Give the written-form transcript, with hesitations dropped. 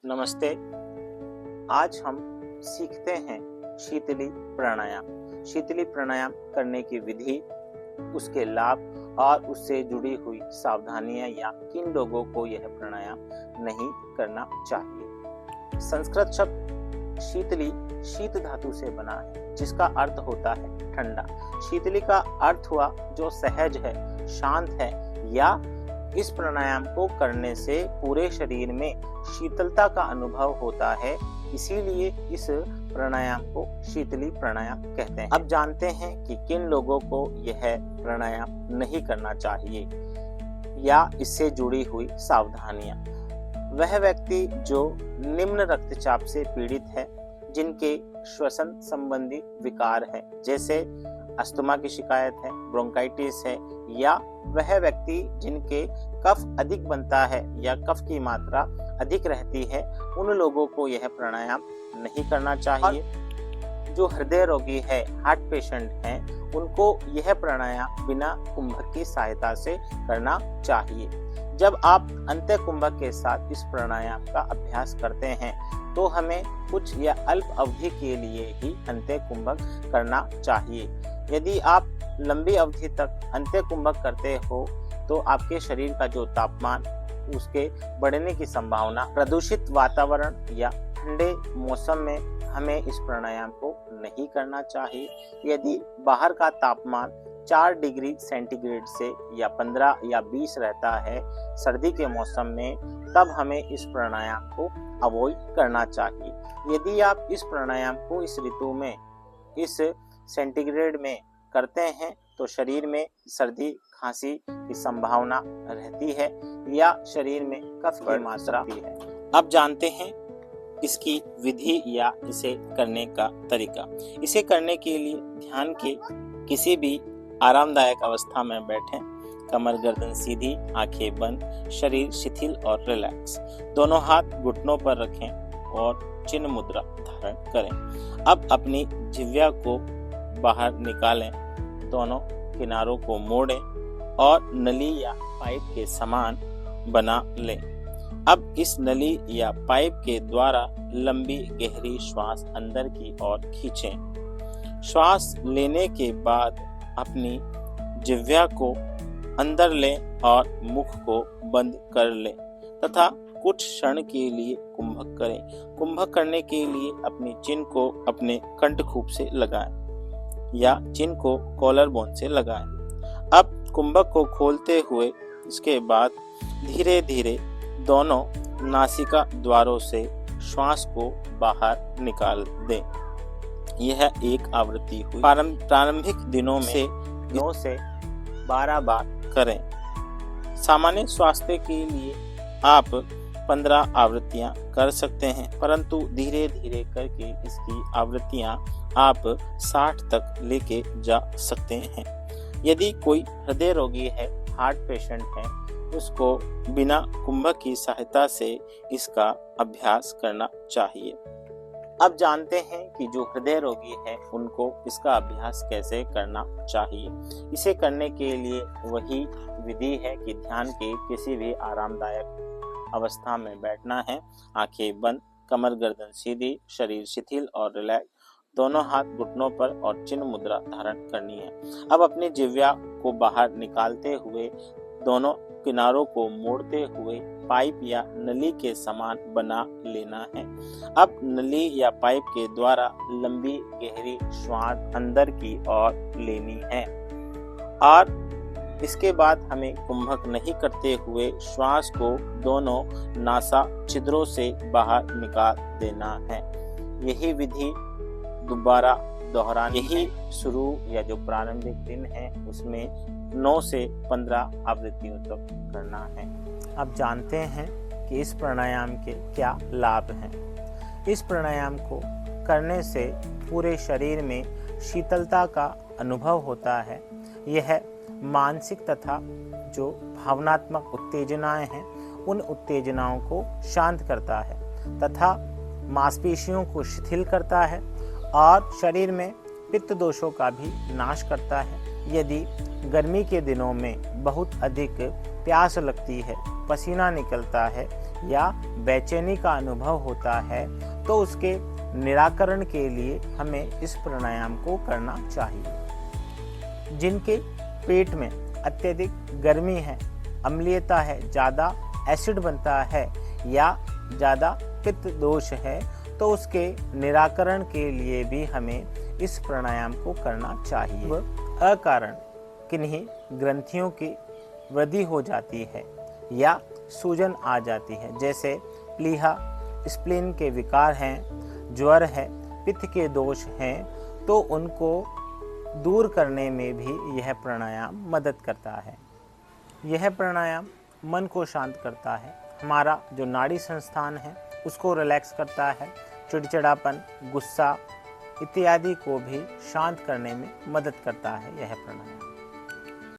नमस्ते। आज हम सीखते हैं शीतली प्राणायाम। शीतली प्राणायाम करने की विधि, उसके लाभ और उससे जुड़ी हुई सावधानियां या किन लोगों को यह प्राणायाम नहीं करना चाहिए। संस्कृत शब्द शीतली शीत धातु से बना है, जिसका अर्थ होता है ठंडा। शीतली का अर्थ हुआ जो सहज है, शांत है, या इस प्राणायाम को करने से पूरे शरीर में शीतलता का अनुभव होता है, इसीलिए इस प्राणायाम को शीतली प्राणायाम कहते हैं। अब जानते हैं कि किन लोगों को यह प्राणायाम नहीं करना चाहिए या इससे जुड़ी हुई सावधानियां। वह व्यक्ति जो निम्न रक्तचाप से पीड़ित है, जिनके श्वसन संबंधी विकार है, जैसे अस्थमा की शिकायत है, ब्रोंकाइटिस है, या वह व्यक्ति जिनके कफ अधिक बनता है या कफ की मात्रा अधिक रहती है, उन लोगों को यह प्राणायाम नहीं करना चाहिए। जो हृदय रोगी है, हार्ट पेशेंट हैं, उनको यह प्राणायाम बिना कुंभक की सहायता से करना चाहिए। जब आप अंत्य कुंभक के साथ इस प्राणायाम का अभ्यास करते हैं तो हमें कुछ या अल्प अवधि के लिए ही अंत्य कुंभक करना चाहिए। यदि आप लंबी अवधि तक अंत्य कुंभक करते हो तो आपके शरीर का जो तापमान, उसके बढ़ने की संभावना, प्रदूषित वातावरण या ठंडे मौसम में हमें इस प्राणायाम को नहीं करना चाहिए। यदि बाहर का तापमान 4 डिग्री सेंटीग्रेड से या 15 या 20 रहता है सर्दी के मौसम में, तब हमें इस प्राणायाम को अवॉइड करना चाहिए। यदि आप इस प्राणायाम को इस ऋतु में इस सेंटीग्रेड में करते हैं तो शरीर में सर्दी खांसी की संभावना रहती है या शरीर में कफ की मात्रा भी है। अब जानते हैं इसकी विधि या इसे करने का तरीका। इसे करने के लिए ध्यान के किसी भी आरामदायक अवस्था में बैठें। कमर गर्दन सीधी, आंखें बंद, शरीर शिथिल और रिलैक्स। दोनों हाथ घुटनों पर रखें और चिन्ह मुद्रा धारण करें। अब अपनी जिह्वा को बाहर निकालें, दोनों किनारों को मोड़ें और नली या पाइप के समान बना लें। अब इस नली या पाइप के द्वारा लंबी गहरी श्वास अंदर की ओर खींचें। श्वास लेने के बाद अपनी जिह्वा को अंदर लें और मुख को बंद कर लें तथा कुछ क्षण के लिए कुंभक करें। कुंभक करने के लिए अपनी चिन्ह को अपने कंठकूप से लगाएं या चिन्ह को कॉलर बोन से लगाएं। अब कुंभक को खोलते हुए इसके बाद धीरे धीरे दोनों नासिका द्वारों से श्वास को बाहर निकाल दें। यह एक आवृत्ति हुई। प्रारंभिक दिनों में 9 से 12 बार करें। सामान्य स्वास्थ्य के लिए आप 15 आवृत्तियां कर सकते हैं, परंतु धीरे धीरे करके इसकी आवृत्तियां आप 60 तक लेके जा सकते हैं। यदि कोई हृदय रोगी है, हार्ट पेशेंट है, उसको बिना कुंभक की सहायता से इसका अभ्यास करना चाहिए। अब जानते हैं कि जो हृदय रोगी है उनको इसका अभ्यास कैसे करना चाहिए। इसे करने के लिए वही विधि है कि ध्यान के किसी भी आरामदायक अवस्था में बैठना है। आंखें बंद, कमर गर्दन सीधी, शरीर शिथिल और रिलैक्स। दोनों हाथ घुटनों पर और चिन्ह मुद्रा धारण करनी है। अब अपनी जिह्वा को बाहर निकालते हुए दोनों किनारों को मोड़ते हुए पाइप या नली के समान बना लेना है। अब नली या पाइप के द्वारा लंबी गहरी श्वास अंदर की ओर लेनी है और इसके बाद हमें कुंभक नहीं करते हुए श्वास को दोनों नासा छिद्रों से बाहर निकाल देना है। यही विधि दोबारा दोहरानी। यही शुरू या जो प्रारंभिक दिन है उसमें 9 से 15 आवृत्तियों तक करना है। अब जानते हैं कि इस प्राणायाम के क्या लाभ हैं। इस प्राणायाम को करने से पूरे शरीर में शीतलता का अनुभव होता है। यह मानसिक तथा जो भावनात्मक उत्तेजनाएं हैं उन उत्तेजनाओं को शांत करता है तथा मांसपेशियों को शिथिल करता है और शरीर में पित्त दोषों का भी नाश करता है। यदि गर्मी के दिनों में बहुत अधिक प्यास लगती है, पसीना निकलता है या बेचैनी का अनुभव होता है तो उसके निराकरण के लिए हमें इस प्राणायाम को करना चाहिए। जिनके पेट में अत्यधिक गर्मी है, अम्लीयता है, ज़्यादा एसिड बनता है या ज़्यादा पित्त दोष है तो उसके निराकरण के लिए भी हमें इस प्राणायाम को करना चाहिए। अकारण किन्हीं ग्रंथियों की वृद्धि हो जाती है या सूजन आ जाती है, जैसे प्लीहा, स्प्लीन के विकार हैं, ज्वर है, पित्त के दोष हैं, तो उनको दूर करने में भी यह प्राणायाम मदद करता है। यह प्राणायाम मन को शांत करता है, हमारा जो नाड़ी संस्थान है उसको रिलैक्स करता है, चिड़चिड़ापन, गुस्सा इत्यादि को भी शांत करने में मदद करता है यह प्राणायाम।